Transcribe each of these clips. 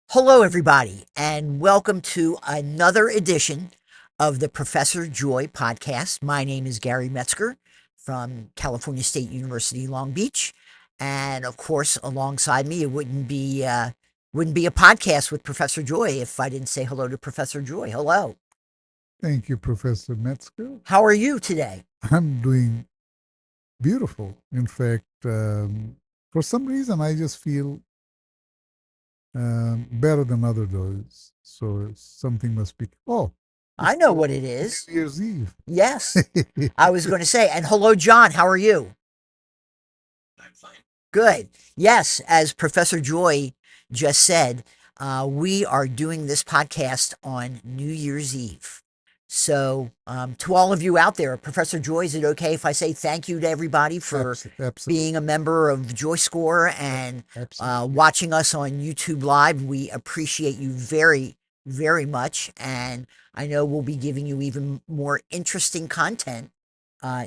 Hello, everybody, and welcome to another edition of the Professor Joy podcast. My name is Gary Metzger from California State University, Long Beach, and of course, alongside me, it wouldn't be a podcast with Professor Joy if I didn't say hello to Professor Joy. Hello, Thank you, Professor Metzger. how are you today? I'm doing beautiful. In fact, for some reason, I just feel better than other days. So something must be. Oh, I it's know what it is. New Year's Eve. Yes, I was going to say, and hello, John. How are you? Good. Yes, as Professor Joy just said, we are doing this podcast on New Year's Eve. So, to all of you out there, Professor Joy, is it okay if I say thank you to everybody for Absolutely. being a member of JoyScore and Absolutely. watching us on YouTube Live? We appreciate you very, very much. And I know we'll be giving you even more interesting content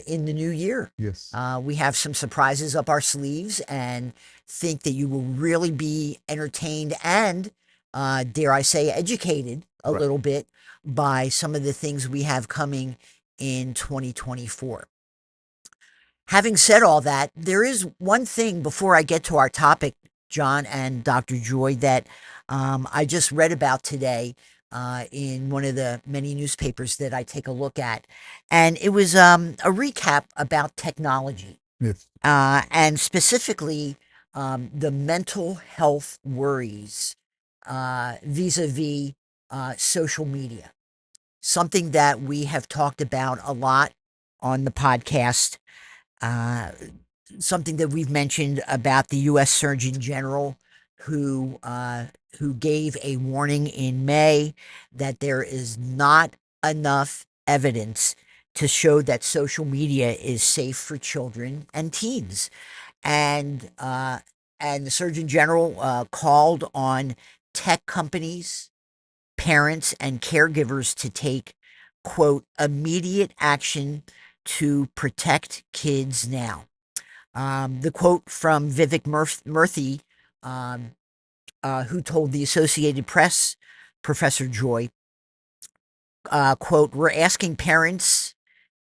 in the new year. Yes. We have some surprises up our sleeves and think that you will really be entertained and, dare I say, educated a Right. little bit by some of the things we have coming in 2024. Having said all that, there is one thing before I get to our topic, John and Dr. Joy, that I just read about today in one of the many newspapers that I take a look at. And it was a recap about technology Yes. and specifically the mental health worries vis a vis social media, something that we have talked about a lot on the podcast, uh, something that we've mentioned about the U.S. Surgeon General, who gave a warning in May that there is not enough evidence to show that social media is safe for children and teens, and the Surgeon General called on tech companies, parents, and caregivers to take, quote, immediate action to protect kids now. The quote from Vivek Murthy, um, who told the Associated Press, Professor Joy, quote, we're asking parents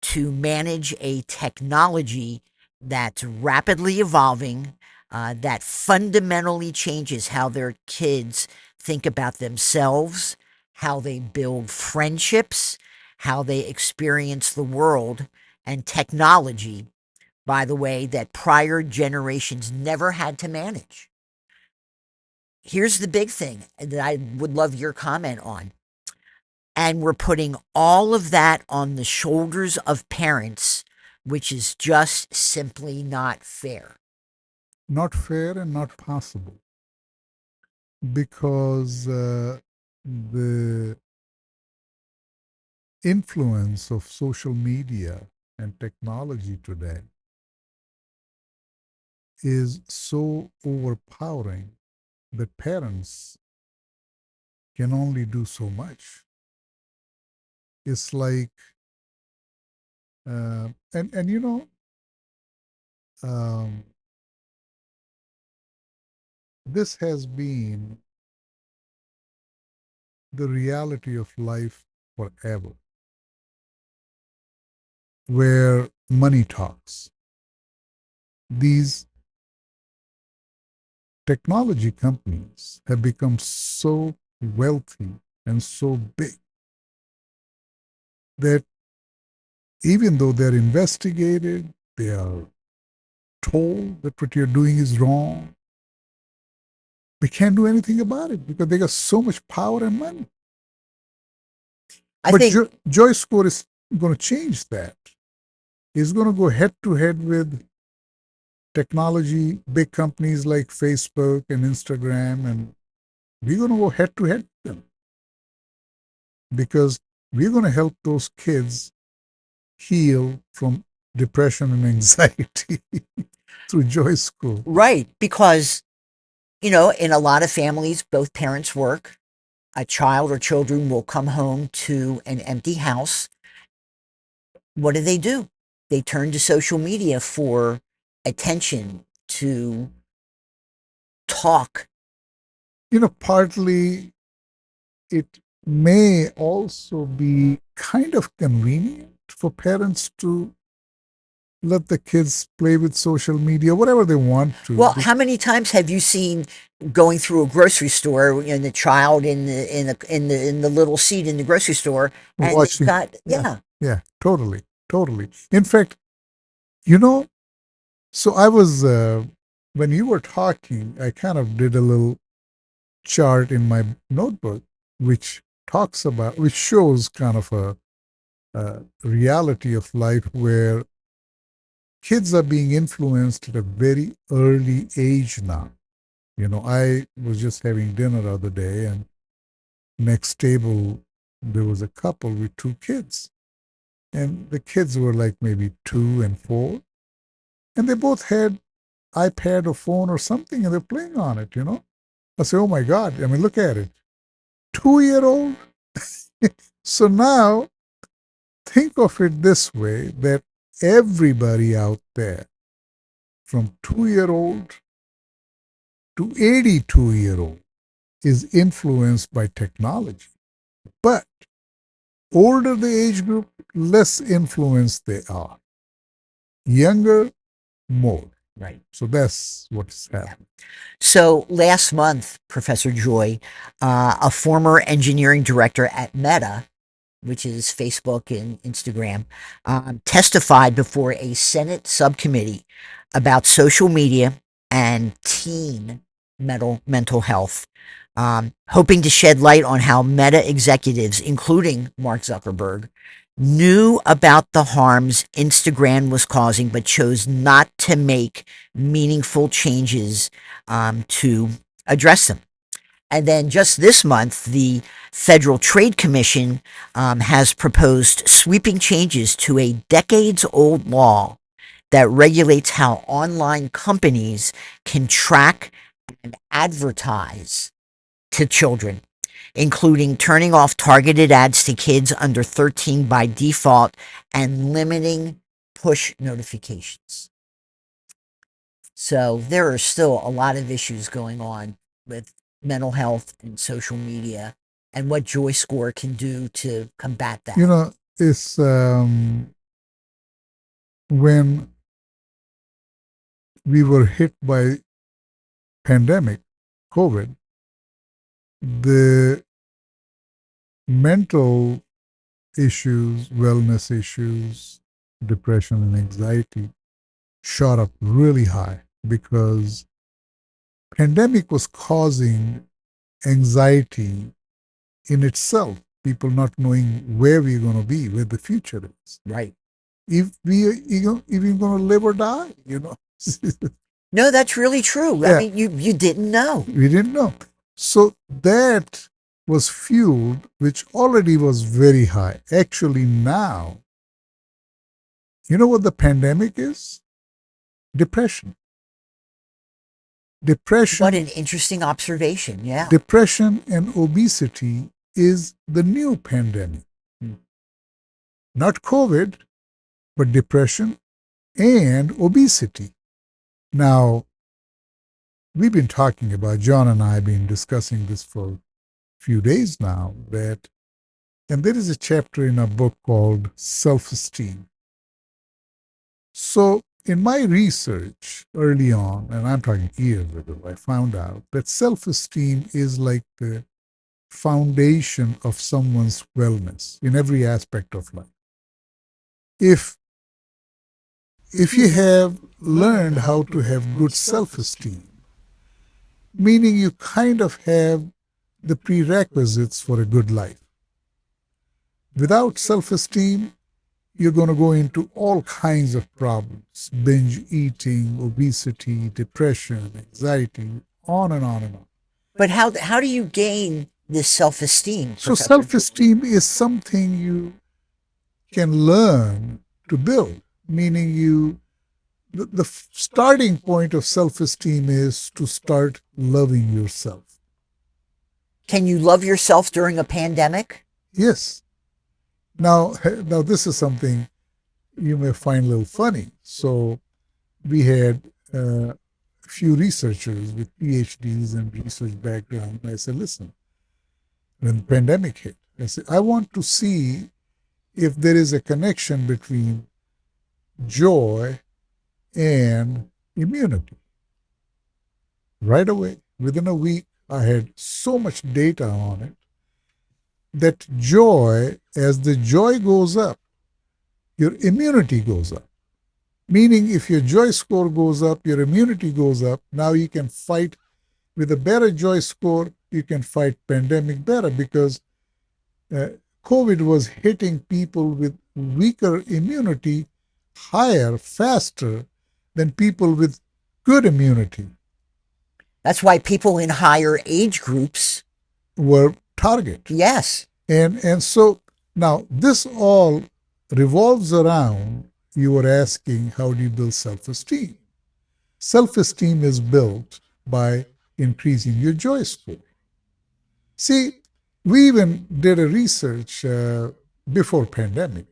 to manage a technology that's rapidly evolving, that fundamentally changes how their kids think about themselves, how they build friendships, how they experience the world, and technology, by the way, that prior generations never had to manage. Here's the big thing that I would love your comment on. And we're putting all of that on the shoulders of parents, which is just simply not fair. Not fair and not possible because the influence of social media and technology today is so overpowering that parents can only do so much. It's like, and um, this has been the reality of life forever, where money talks. These technology companies have become so wealthy and so big that even though they're investigated, they are told that what you're doing is wrong, we can't do anything about it because they got so much power and money. I But think JoyScore is going to change that. It's going to go head to head with technology, big companies like Facebook and Instagram, and we're going to go head to head with them because we're going to help those kids heal from depression and anxiety through JoyScore. right, because in a lot of families, both parents work. A child or children will come home to an empty house. What do? They turn to social media for attention, to talk, Partly it may also be kind of convenient for parents to let the kids play with social media, whatever they want to, Well, how many times have you seen going through a grocery store and the child in the little seat in the grocery store, and they've watching. got, Yeah, yeah. yeah, totally, totally. In fact, you know, so I was, when you were talking, I kind of did a little chart in my notebook, which which shows kind of a reality of life where kids are being influenced at a very early age now. I was just having dinner the other day, and next table there was a couple with two kids, and the kids were like maybe 2 and 4, and they both had iPad or phone or something, and they're playing on it. I say, oh my God! I mean, look at it, 2-year old. So now think of it this way: that everybody out there, from 2-year old to 82-year old, is influenced by technology. But older the age group, less influenced they are. Younger, more. Right. So that's what's Yeah. happening. So last month, Professor Joy, a former engineering director at Meta, which is Facebook and Instagram, testified before a Senate subcommittee about social media and teen mental health, hoping to shed light on how Meta executives, including Mark Zuckerberg, knew about the harms Instagram was causing, but chose not to make meaningful changes to address them. And then just this month, the Federal Trade Commission has proposed sweeping changes to a decades old law that regulates how online companies can track and advertise to children, including turning off targeted ads to kids under 13 by default and limiting push notifications. So there are still a lot of issues going on with mental health and social media and what JoyScore can do to combat You that. know, it's when we were hit by pandemic, COVID, the mental issues, wellness issues, depression and anxiety shot up really high because pandemic was causing anxiety in itself. People not knowing where we're going to be, where the future is. Right. If we're going to live or die. No, that's really true. I Yeah, mean, you didn't know. we didn't know. So that was fueled, which already was very high. Actually, now, you know what the pandemic is? Depression. What Depression, an interesting observation. Yeah. depression and obesity is the new pandemic. Hmm. Not COVID, but depression and obesity. Now, we've been talking about, John and I have been discussing this for a few days now, and there is a chapter in a book called Self Esteem. So, in my research early on, and I'm talking years ago, I found out that self esteem is like the foundation of someone's wellness in every aspect of life. If if you have learned how to have good self esteem, meaning you kind of have the prerequisites for a good life. Without self esteem, you're going to go into all kinds of problems: binge eating, obesity, depression, anxiety, on and on and on. But how do you gain this self-esteem, So, Professor? self esteem is something you can learn to build, meaning the starting point of self esteem is to start loving yourself. Can you love yourself during a pandemic? Yes. Now this is something you may find a little funny. So we had few researchers with PhDs and research background. I said, listen, when the pandemic hit, I said, I want to see if there is a connection between joy and immunity. Right away, within a week, I had so much data on it that joy, as the joy goes up, your immunity goes up. Meaning, if your joy score goes up, your immunity goes up. Now you can fight with a better joy score. You can fight pandemic better because uh, COVID was hitting people with weaker immunity higher, faster than people with good immunity That's why people in higher age groups, were target. yes, And so now this all revolves around, you were asking, how do you build self-esteem? Self-esteem is built by increasing your joy score. See, we even did a research before pandemic.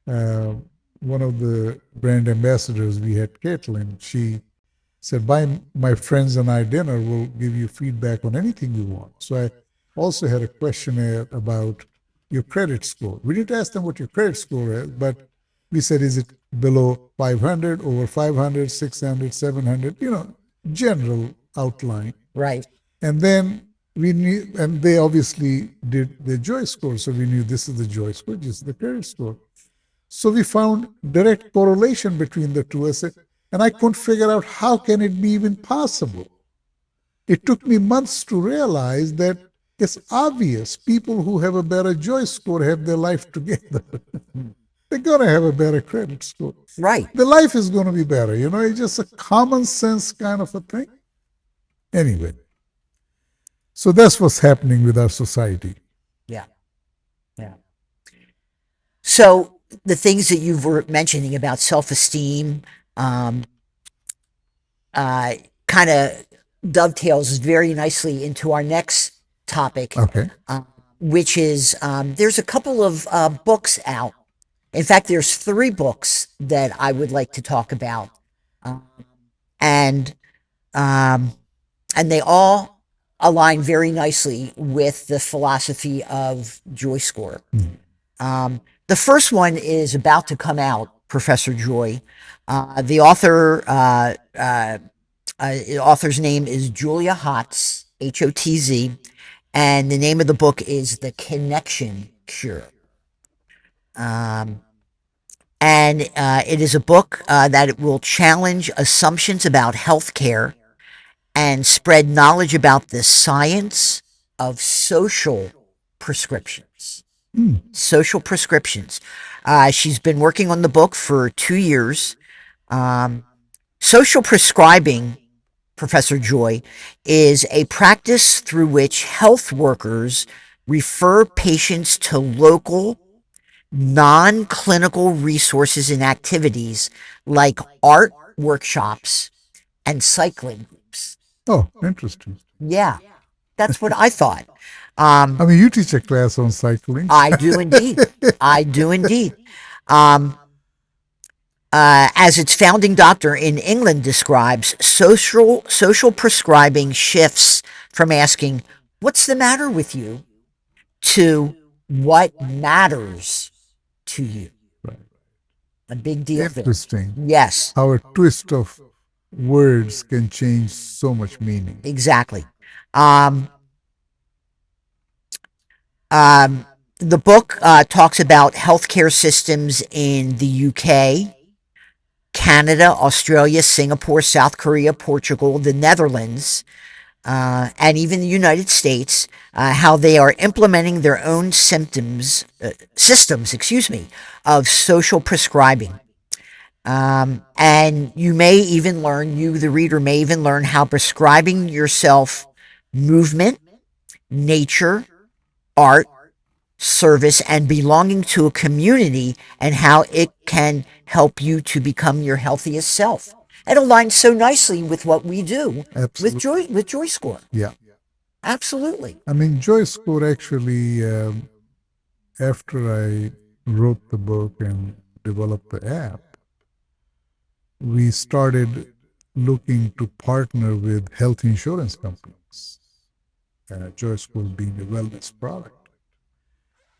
Uh, One of the brand ambassadors we had, Caitlin, she said, buy my friends and I dinner, we'll give you feedback on anything you want. So I also had a questionnaire about your credit score. We didn't ask them what your credit score is, but we said, is it below 500, over 500, 600, 700, general outline. right. And then we knew, and they obviously did the joy score. So we knew this is the joy score, this is the credit score. So we found direct correlation between the two. And I couldn't figure out how can it be even possible. It took me months to realize that it's obvious people who have a better joy score have their life together. They're going to have a better credit score. Right. The life is going to be better. It's just a common sense kind of a thing. Anyway, so that's what's happening with our society. Yeah. Yeah. So the things that you were mentioning about self-esteem, um, uh, kind of dovetails very nicely into our next topic, Okay. uh, which is there's a couple of books out. In fact, there's three books that I would like to talk about, uh, and um, and they all align very nicely with the philosophy of JoyScore. The first one is about to come out, Professor Joy. The author's name is Julia Hotz, Hotz, and the name of the book is The Connection Cure. Um, and it is a book that will challenge assumptions about healthcare and spread knowledge about the science of social prescriptions. Social prescriptions. She's been working on the book for 2 years. Um, Social prescribing, Professor Joy, is a practice through which health workers refer patients to local, non clinical resources and activities like art workshops and cycling groups. Oh, interesting. Yeah, that's what I thought. I mean, you teach a class on cycling. I do indeed. I do indeed. Um, as its founding doctor in England describes, social prescribing shifts from asking, "What's the matter with you?" to "What matters to you?" Right. A big deal there. Interesting Yes, how a twist of words can change so much meaning. exactly. Um, um, the book talks about healthcare systems in the UK, Canada, Australia, Singapore, South Korea, Portugal, the Netherlands, and even the United States, how they are implementing their own systems, of social prescribing. And you, the reader, may even learn how prescribing yourself movement, nature, art, service, and belonging to a community, and how it can help you to become your healthiest self. It aligns so nicely with what we do with Absolutely. JoyScore. Yeah. Absolutely. I mean, JoyScore actually, after I wrote the book and developed the app, we started looking to partner with health insurance companies, JoyScore being a wellness product.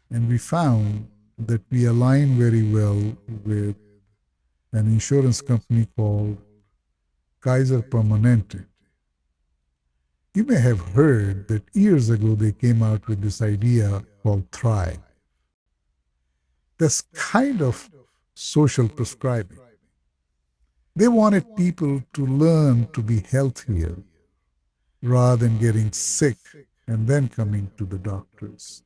And we found that we align very well with an insurance company called Kaiser Permanente. You may have heard that years ago they came out with this idea called Thrive. That's kind of social prescribing. They wanted people to learn to be healthier rather than getting sick and then coming to the doctors.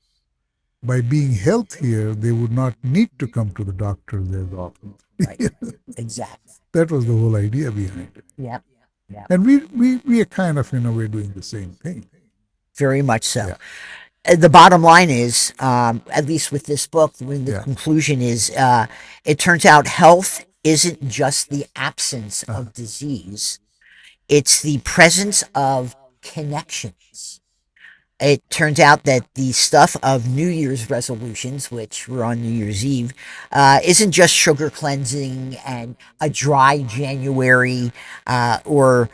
By being healthier, they would not need to come to the doctors as often. Right. Exactly. That was the whole idea behind it. Yep. Yep. And we are kind of, in a way, doing the same thing. Very much so. Yeah. The bottom line is, at least with this book, when the Yeah. conclusion is, it turns out health isn't just the absence of disease, it's the presence of connections. It turns out that the stuff of New Year's resolutions, which were on New Year's Eve, isn't just sugar cleansing and a dry January, or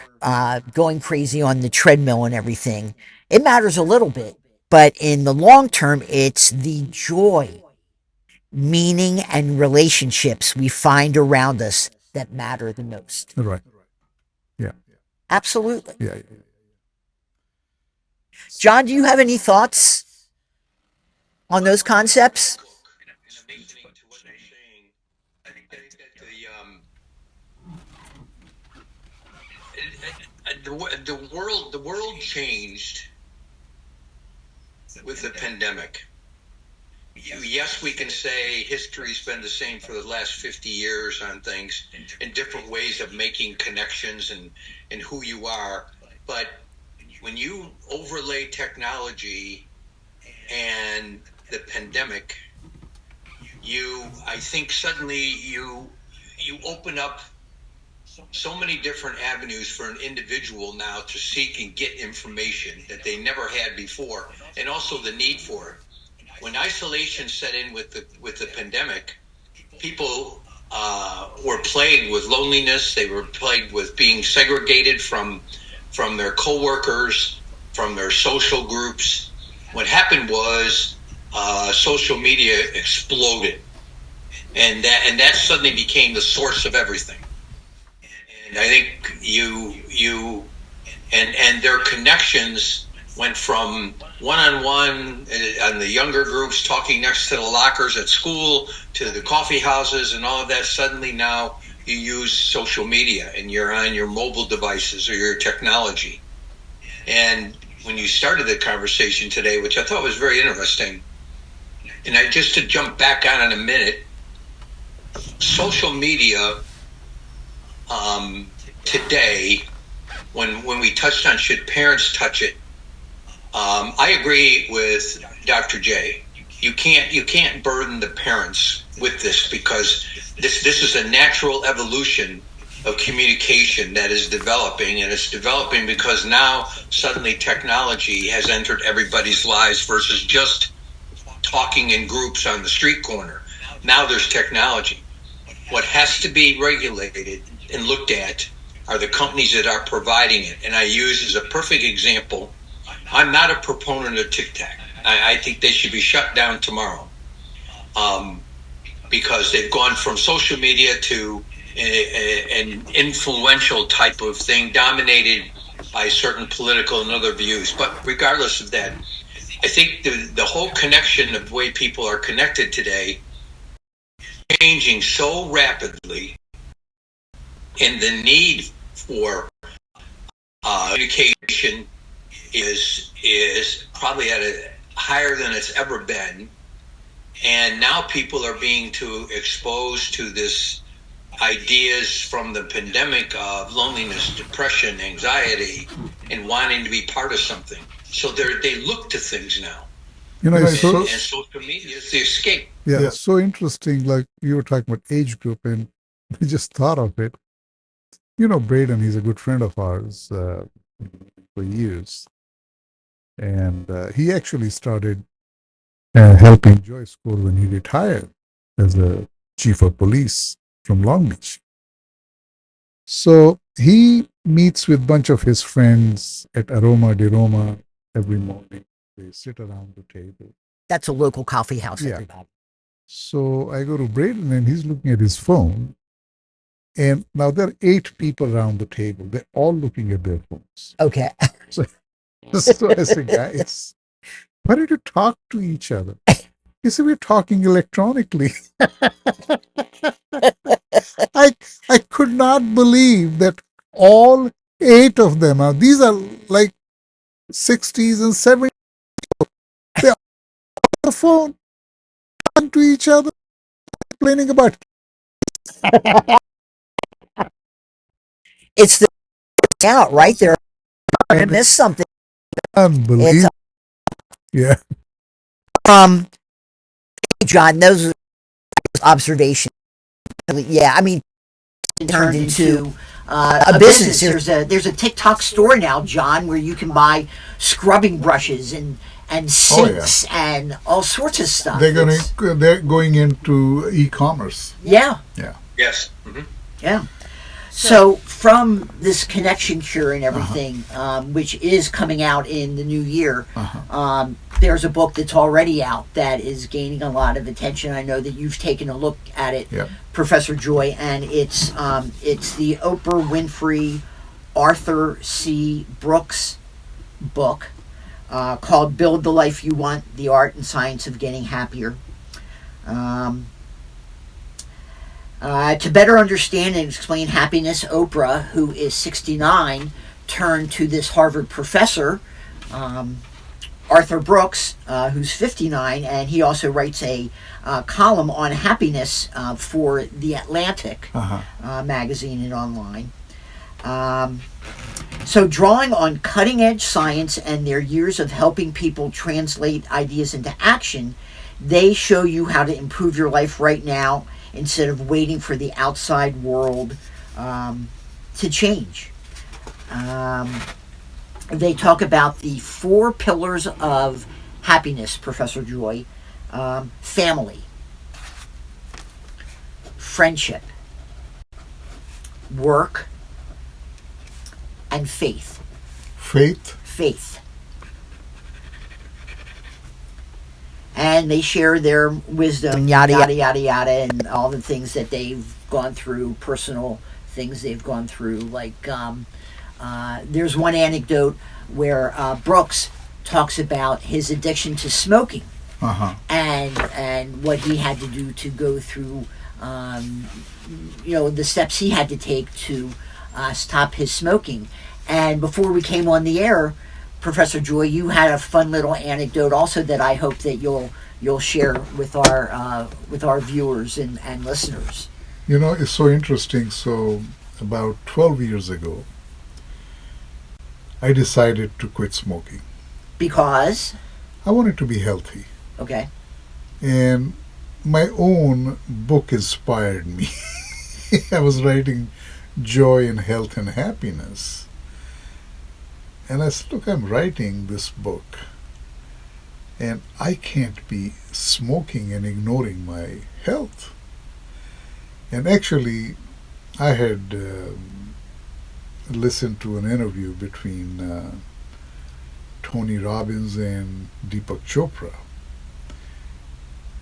going crazy on the treadmill and everything. It matters a little bit, but in the long term, it's the joy, meaning, and relationships we find around us that matter the most. Right. Yeah. Absolutely. Yeah. John, do you have any thoughts on those concepts? And amazing to what you're saying. I think that the world changed with the pandemic. Yes, we can say history's been the same for the last 50 years on things in different ways of making connections and who you are. But when you overlay technology and the pandemic, I think suddenly you open up so many different avenues for an individual now to seek and get information that they never had before, and also the need for it. When isolation set in with the pandemic, people were plagued with loneliness. They were plagued with being segregated from their coworkers, from their social groups. What happened was social media exploded, and that suddenly became the source of everything. And I think and their connections went from one-on-one on the younger groups talking next to the lockers at school to the coffee houses and all of that. Suddenly now you use social media and you're on your mobile devices or your technology. And when you started the conversation today, which I thought was very interesting, and just to jump back on in a minute, social media today, when we touched on should parents touch it, I agree with Dr. J. You can't burden the parents with this, because this is a natural evolution of communication that is developing, and it's developing because now suddenly technology has entered everybody's lives versus just talking in groups on the street corner. Now there's technology. What has to be regulated and looked at are the companies that are providing it. And I use as a perfect example, I'm not a proponent of TikTok. I think they should be shut down tomorrow, because they've gone from social media to an influential type of thing dominated by certain political and other views. But regardless of that, I think the whole connection of the way people are connected today is changing so rapidly, and the need for communication is probably at a higher than it's ever been. And now people are being exposed to this ideas from the pandemic of loneliness, depression, anxiety, and wanting to be part of something. So they look to things now. And social media is the escape. Yeah, it's so interesting. Like you were talking about age group, and we just thought of it. Braden, he's a good friend of ours for years. And he actually started helping JoyScore when he retired as a chief of police from Long Beach. So he meets with a bunch of his friends at Aroma de Roma every morning. They sit around the table. That's a local coffee house, Yeah. everybody. So I go to Braden and he's looking at his phone. And now there are 8 people around the table. They're all looking at their phones. Okay. So, so I say, guys, why don't you talk to each other? He said, we're talking electronically. I could not believe that all 8 of them are, these are like 60s and 70s. They're on the phone, talking to each other, complaining about It's the out right there. I missed something. unbelievable. Yeah. Um, John, those are observations. Yeah, I mean, turned into a business. There's a TikTok store now, John, where you can buy scrubbing brushes and sinks and all sorts of stuff. They're going into e-commerce. Yeah. Yeah. Yes. Mm-hmm. Yeah. So from this connection cure and everything, which is coming out in the new year, there's a book that's already out that is gaining a lot of attention. I know that you've taken a look at it, Yep. Professor Joy, and it's the Oprah Winfrey, Arthur C. Brooks book called "Build the Life You Want: The Art and Science of Getting Happier." To better understand and explain happiness, Oprah, who is 69, turned to this Harvard professor, Arthur Brooks, who's 59, and he also writes a column on happiness for The Atlantic magazine and online. So, drawing on cutting edge science and their years of helping people translate ideas into action, they show you how to improve your life right now instead of waiting for the outside world to change. They talk about the 4 pillars of happiness, Professor Joy: family, friendship, work, and faith. Faith. And they share their wisdom, yada, yada, yada, yada, and all the things that they've gone through, personal things they've gone through. Like, there's one anecdote where Brooks talks about his addiction to smoking and what he had to do to go through, the steps he had to take to stop his smoking. And before we came on the air, Professor Joy, you had a fun little anecdote also that I hope that you'll share with our viewers and listeners. You know, it's so interesting. So about 12 years ago, I decided to quit smoking. Because? I wanted to be healthy. Okay. And my own book inspired me. I was writing Joy in Health and Happiness. And I said, look, I'm writing this book, and I can't be smoking and ignoring my health. And actually, I had listened to an interview between Tony Robbins and Deepak Chopra.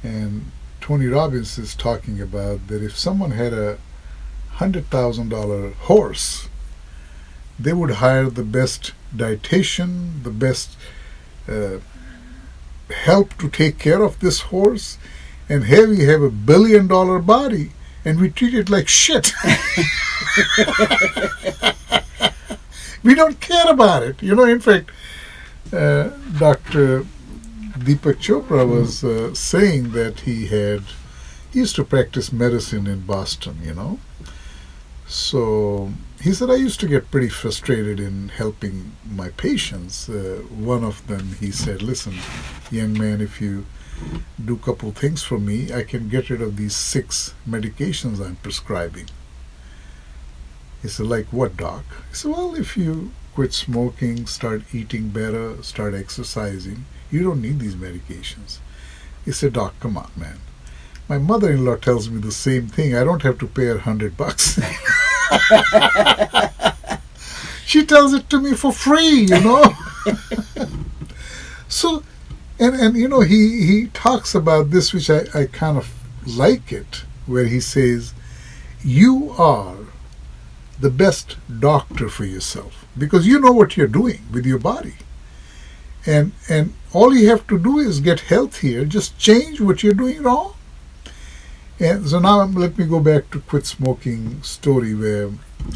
And Tony Robbins is talking about that if someone had a $100,000 horse, they would hire the best dietitian, the best help to take care of this horse, and here we have $1 billion body, and we treat it like shit. We don't care about it. You know, in fact, Dr. Deepak Chopra was saying that he used to practice medicine in Boston, you know. So he said, I used to get pretty frustrated in helping my patients. One of them, he said, listen, young man, if you do a couple things for me, I can get rid of these 6 medications I'm prescribing. He said, like what, doc? He said, well, if you quit smoking, start eating better, start exercising, you don't need these medications. He said, doc, come on, man. My mother-in-law tells me the same thing. I don't have to pay her $100. She tells it to me for free, you know. So, and you know, he talks about this, which I kind of like it, where he says, you are the best doctor for yourself because you know what you're doing with your body. And all you have to do is get healthier, just change what you're doing wrong. And so now let me go back to quit smoking story where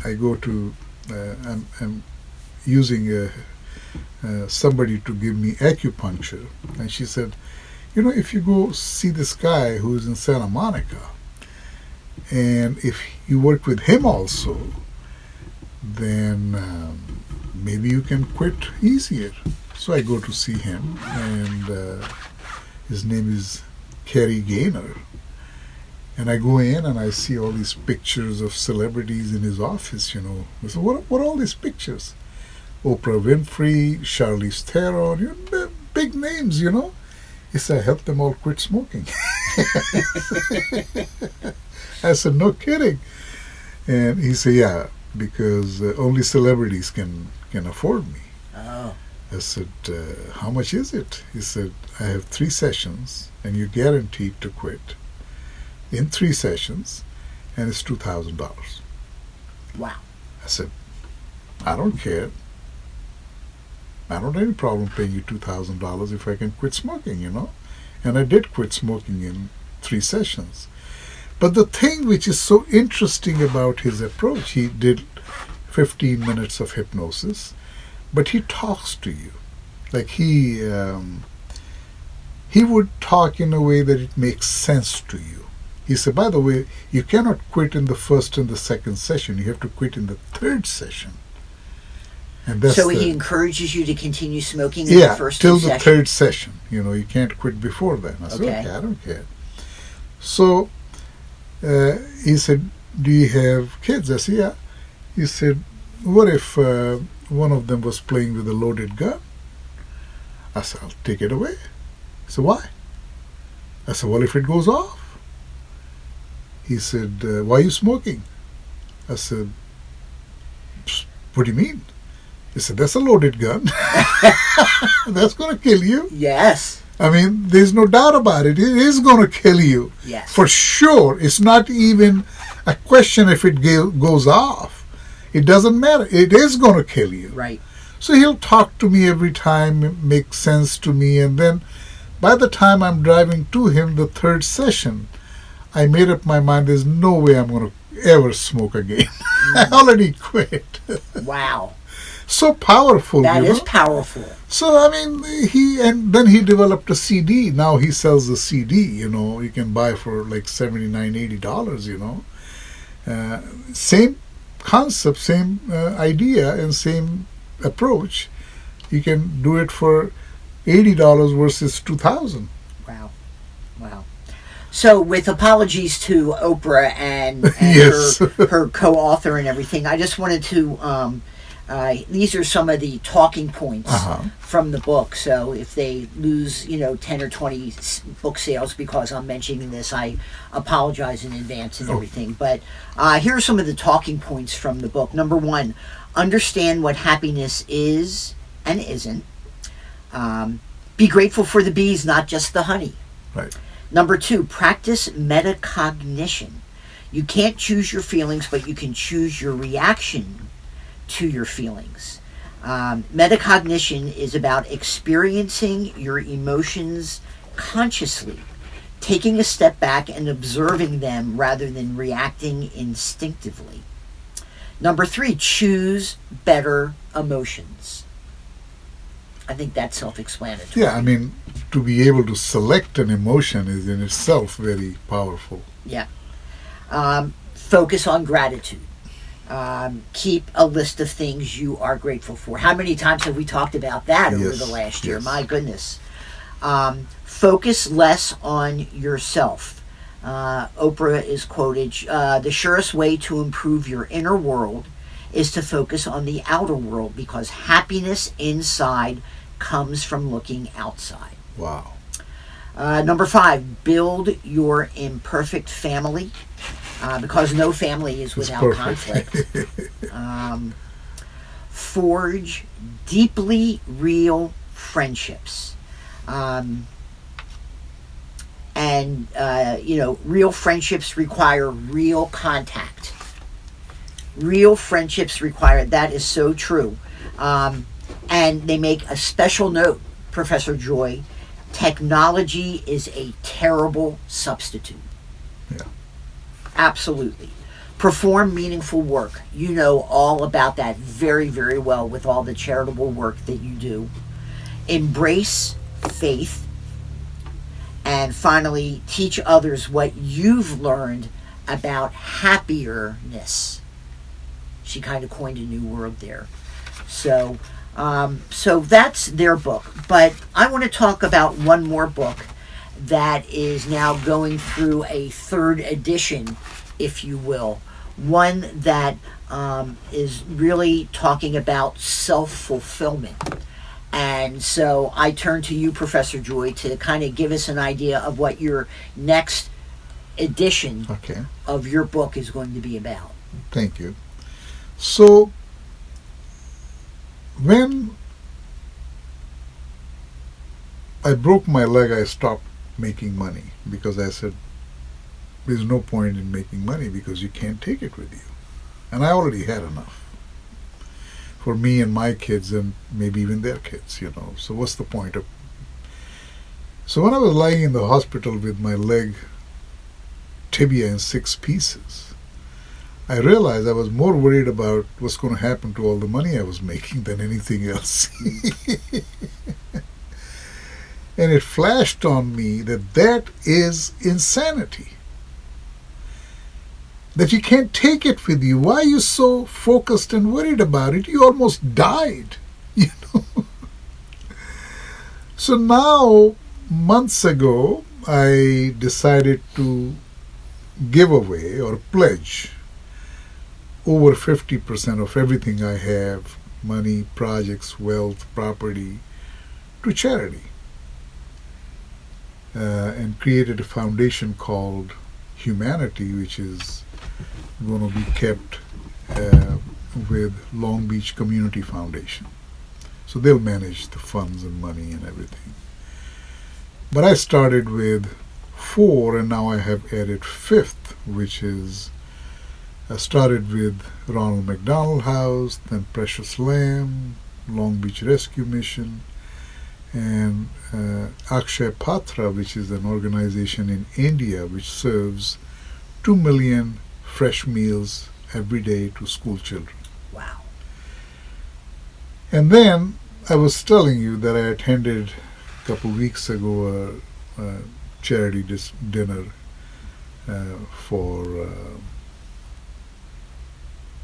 I go to, I'm using somebody to give me acupuncture. And she said, you know, if you go see this guy who's in Santa Monica, and if you work with him also, then maybe you can quit easier. So I go to see him, and his name is Kerry Gaynor. And I go in and I see all these pictures of celebrities in his office, you know. I said, what are all these pictures? Oprah Winfrey, Charlize Theron, you know, big names, you know. He said, I helped them all quit smoking. I said, no kidding. And he said, yeah, because only celebrities can afford me. Oh. I said, how much is it? He said, I have 3 sessions and you're guaranteed to quit in 3 sessions, and it's $2,000. Wow. I said, I don't care. I don't have any problem paying you $2,000 if I can quit smoking, you know. And I did quit smoking in 3 sessions. But the thing which is so interesting about his approach, he did 15 minutes of hypnosis, but he talks to you. Like he would talk in a way that it makes sense to you. He said, by the way, you cannot quit in the first and the second session. You have to quit in the 3rd session. And that's So he encourages you to continue smoking in the first till two the sessions? 3rd session. You know, you can't quit before then. I said, Okay. okay, I don't care. So he said, do you have kids? I said, yeah. He said, what if one of them was playing with a loaded gun? I said, I'll take it away. He said, why? I said, well, if it goes off. He said, why are you smoking? I said, what do you mean? He said, that's a loaded gun. That's going to kill you. Yes. I mean, there's no doubt about it. It is going to kill you. Yes. For sure. It's not even a question if it goes off. It doesn't matter. It is going to kill you. Right. So he'll talk to me every time, it makes sense to me. And then by the time I'm driving to him, the 3rd session, I made up my mind there's no way I'm going to ever smoke again. I already quit. Wow. So powerful. That you is know? powerful. So I mean, then he developed a CD. Now he sells a CD. You know, you can buy for like $79-$80. You know, same concept, same idea, and same approach. You can do it for $80 versus $2,000. Wow. Wow. So, with apologies to Oprah and Yes. her co-author and everything, I just wanted to. These are some of the talking points from the book. So, if they lose, 10 or 20 book sales because I'm mentioning this, I apologize in advance and everything. But here are some of the talking points from the book. Number 1, understand what happiness is and isn't. Be grateful for the bees, not just the honey. Right. Number 2, practice metacognition. You can't choose your feelings, but you can choose your reaction to your feelings. Metacognition is about experiencing your emotions consciously, taking a step back and observing them rather than reacting instinctively. Number 3, choose better emotions. I think that's self-explanatory. Yeah, I mean, to be able to select an emotion is in itself very powerful. Yeah. Focus on gratitude. Keep a list of things you are grateful for. How many times have we talked about that over the last year? Yes. My goodness. Focus less on yourself. Oprah is quoted, the surest way to improve your inner world is to focus on the outer world because happiness inside comes from looking outside. Wow. Number 5, build your imperfect family. because no family is It's without perfect. conflict. Um, Forge deeply real friendships. Um, and, real friendships require real contact. Real friendships require, that is so true. Um, and they make a special note, Professor Joy, technology is a terrible substitute. Yeah. Absolutely. Perform meaningful work. You know all about that very, very well with all the charitable work that you do. Embrace faith. And finally, teach others what you've learned about happierness. She kind of coined a new word there. So that's their book. But I want to talk about one more book that is now going through a third edition, if you will. One that is really talking about self fulfillment. And so I turn to you, Professor Joy, to kind of give us an idea of what your next edition Okay. of your book is going to be about. Thank you. So when I broke my leg, I stopped making money because I said, there's no point in making money because you can't take it with you. And I already had enough for me and my kids and maybe even their kids, So what's the point of... So when I was lying in the hospital with my leg tibia in 6 pieces, I realized I was more worried about what's going to happen to all the money I was making than anything else. And it flashed on me that that is insanity. That you can't take it with you. Why are you so focused and worried about it? You almost died, you know. So now, months ago, I decided to give away or pledge over 50% of everything I have, money, projects, wealth, property, to charity. And created a foundation called Humanity, which is going to be kept with Long Beach Community Foundation. So they'll manage the funds and money and everything. But I started with 4, and now I have added 5th, which is I started with Ronald McDonald House, then Precious Lamb, Long Beach Rescue Mission, and Akshay Patra, which is an organization in India which serves 2 million fresh meals every day to school children. Wow. And then I was telling you that I attended a couple weeks ago a charity dinner for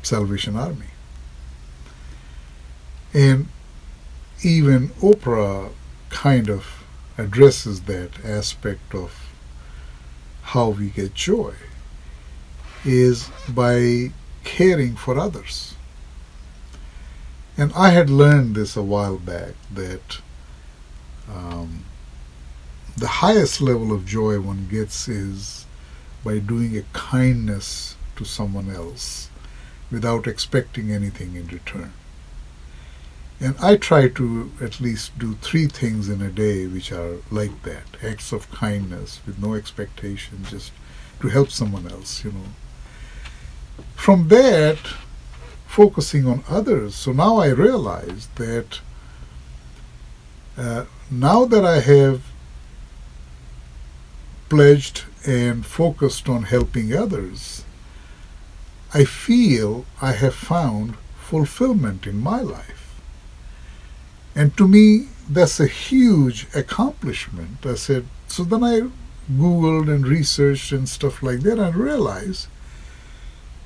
Salvation Army. And even Oprah kind of addresses that aspect of how we get joy is by caring for others. And I had learned this a while back that the highest level of joy one gets is by doing a kindness to someone else without expecting anything in return. And I try to at least do 3 things in a day which are like that, acts of kindness with no expectation, just to help someone else, From that, focusing on others. So now I realize that now that I have pledged and focused on helping others, I feel I have found fulfillment in my life. And to me, that's a huge accomplishment. I said, so then I Googled and researched and stuff like that and realized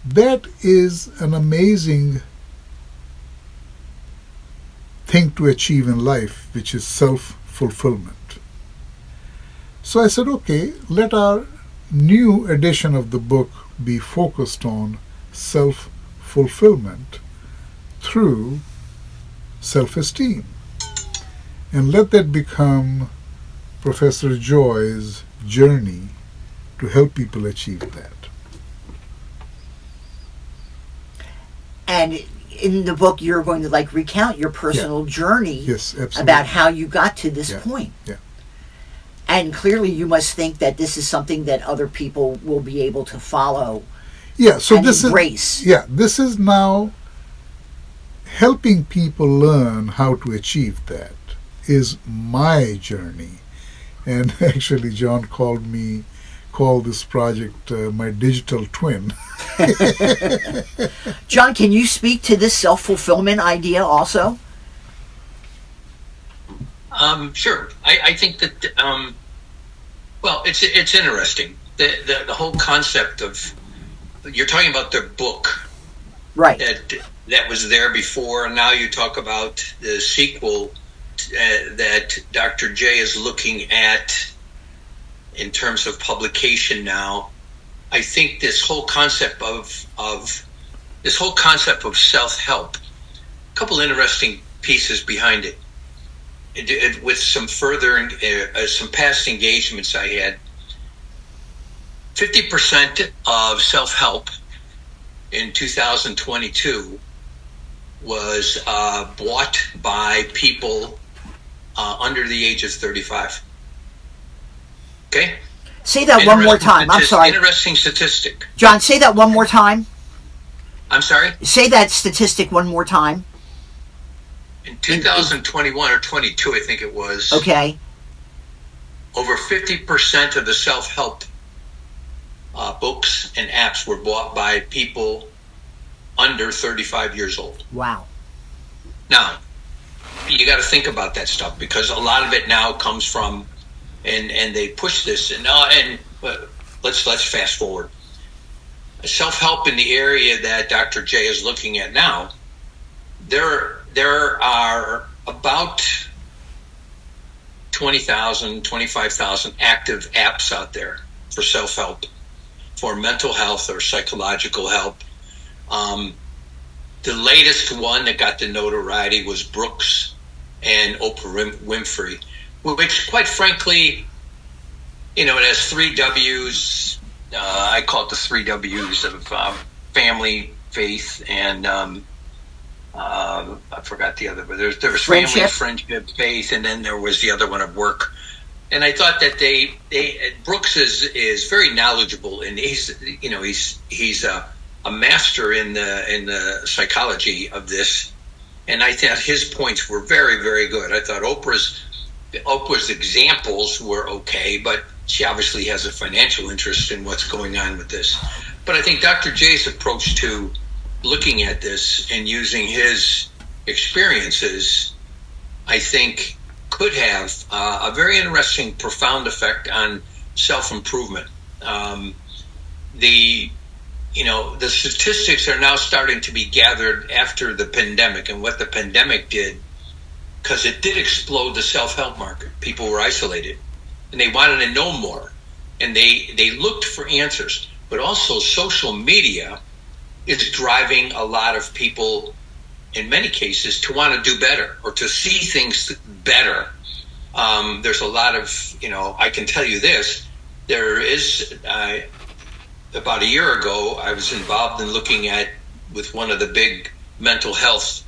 that is an amazing thing to achieve in life, which is self-fulfillment. So I said, okay, let our new edition of the book be focused on self-fulfillment through self-esteem. And let that become Professor Joy's journey to help people achieve that. And in the book, you're going to like recount your personal journey Yes, absolutely. about how you got to this Yeah. point. Yeah. And clearly, you must think that this is something that other people will be able to follow Yeah. So and this embrace. this is now helping people learn how to achieve that is my journey. And actually, John called this project my digital twin. John, can you speak to this self fulfillment idea also? Sure. I think that well, it's interesting. The whole concept of you're talking about the book Right. that was there before, and now you talk about the sequel that Dr. J is looking at in terms of publication now. I think this whole concept of self-help, a couple interesting pieces behind it. With some further some past engagements I had, 50% of self-help in 2022 was bought by people under the age of 35. Okay? Say that one more time. I'm sorry. Interesting statistic. John, say that one more time. I'm sorry? Say that statistic one more time. In 2021 or 22, I think it was. Okay. Over 50% of the self-help books and apps were bought by people under 35 years old. Wow. Now, you got to think about that stuff because a lot of it now comes from, and they push this, and let's fast forward. Self-help in the area that Dr. J is looking at now, there are about 20,000, 25,000 active apps out there for self-help, for mental health or psychological help. The latest one that got the notoriety was Brooks and Oprah Winfrey, which, quite frankly, it has 3 W's. I call it the 3 W's of family, faith, and I forgot the other, but there was family, friendship, faith, and then there was the other one of work. And I thought that Brooks is very knowledgeable, and he's a master in the psychology of this. And I thought his points were very, very good. I thought Oprah's examples were okay, but she obviously has a financial interest in what's going on with this. But I think Dr. J's approach to looking at this and using his experiences, I think, could have a very interesting, profound effect on self-improvement. The statistics are now starting to be gathered after the pandemic, and what the pandemic did, because it did explode the self-help market. People were isolated, and they wanted to know more, and they looked for answers. But also social media is driving a lot of people, in many cases, to want to do better or to see things better. There's a lot of, I can tell you this, there is, about a year ago, I was involved in looking at, with one of the big mental health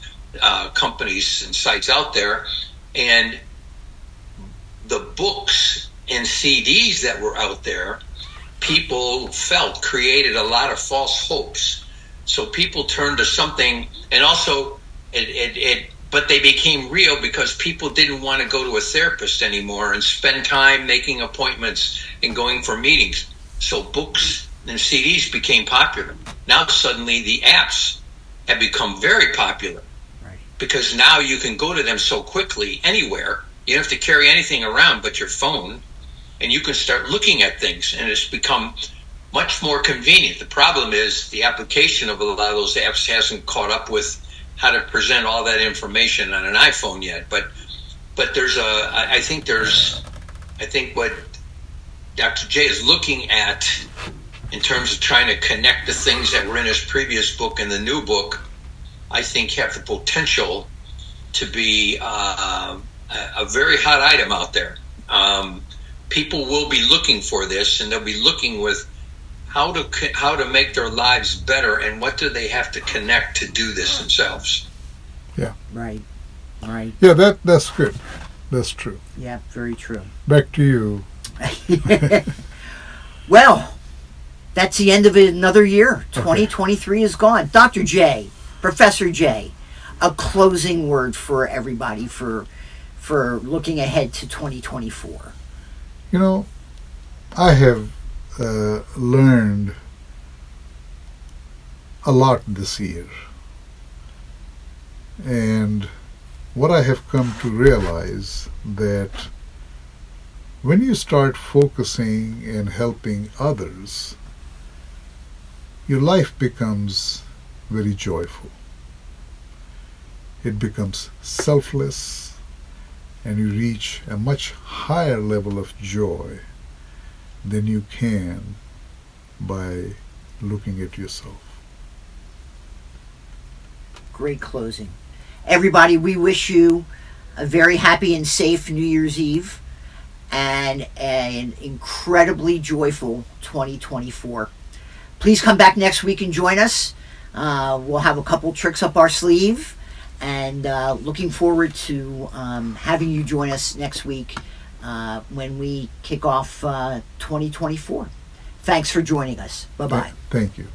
companies and sites out there, and the books and CDs that were out there, people felt created a lot of false hopes. So people turned to something, and also but they became real because people didn't want to go to a therapist anymore and spend time making appointments and going for meetings. So books and CDs became popular. Now suddenly the apps have become very popular, right? Because now you can go to them so quickly anywhere. You don't have to carry anything around but your phone, and you can start looking at things, and it's become much more convenient. The problem is the application of a lot of those apps hasn't caught up with how to present all that information on an iPhone yet. But I think what Dr. J is looking at in terms of trying to connect the things that were in his previous book and the new book, I think have the potential to be a very hot item out there. People will be looking for this, and they'll be looking with how to make their lives better, and what do they have to connect to do this themselves. Right. Right. Yeah, that's good. That's true. Yeah, very true. Back to you. Well, that's the end of another year. 2023 is gone. Dr. J, Professor J, a closing word for everybody for looking ahead to 2024. You know, I have learned a lot this year. And what I have come to realize that when you start focusing and helping others, your life becomes very joyful. It becomes selfless, and you reach a much higher level of joy than you can by looking at yourself. Great closing. Everybody, we wish you a very happy and safe New Year's Eve and an incredibly joyful 2024. Please come back next week and join us. We'll have a couple tricks up our sleeve, and looking forward to having you join us next week when we kick off 2024. Thanks for joining us. Bye-bye. Thank you.